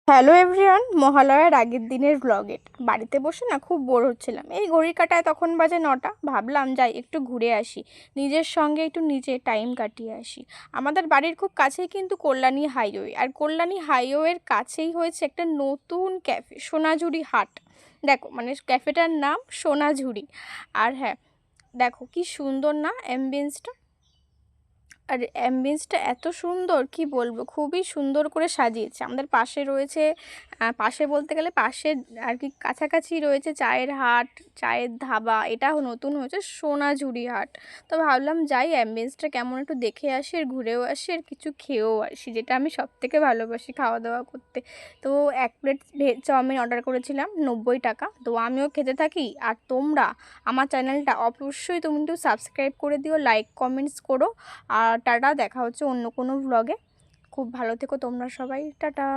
Hello everyone, মহালয়ার আগের দিনের ব্লগে বাড়িতে বসে না খুব বোর হচ্ছিলাম। এই ঘড়ির কাঁটায় তখন বাজে 9টা। ভাবলাম যাই একটু ঘুরে আসি, নিজের সঙ্গে একটু নিজে টাইম কাটিয়ে আসি। আমাদের বাড়ির খুব কাছেই কিন্তু কল্যাণী হাইওয়ে, আর কল্যাণী হাইওয়ের কাছেই হয়েছে একটা নতুন ক্যাফে, সোনাঝুরি হাট। দেখো মানে ক্যাফেটার নাম সোনাঝুরি। আর হ্যাঁ, দেখো কি সুন্দর না অ্যাম্বিয়েন্সটা। আর অ্যাম্বিয়েন্সটা এত সুন্দর কি বলবো, খুবই সুন্দর করে সাজিয়েছে। আমাদের পাশে রয়েছে, পাশে বলতে গেলে পাশে আর কি কাছাকাছি রয়েছে চায়ের হাট, চায়ের ধাবা। এটাও নতুন হয়েছে সোনাঝুরি হাট। তো ভাবলাম যাই অ্যাম্বিয়েন্সটা কেমন একটু দেখে আসি, আর ঘুরেও আসি, আর কিছু খেয়েও আসি, যেটা আমি সব থেকে ভালোবাসি খাওয়া দাওয়া করতে। তো 1 প্লেট ভেজ চাউমিন অর্ডার করেছিলাম, 90 টাকা। তো আমিও খেতে থাকি, আর তোমরা আমার চ্যানেলটা অবশ্যই তুমি একটু সাবস্ক্রাইব করে দিও, লাইক কমেন্টস করো। আর টাটা, দেখা হচ্ছে অন্য কোনো ভ্লগে। খুব ভালো থেকো তোমরা সবাই, টাটা।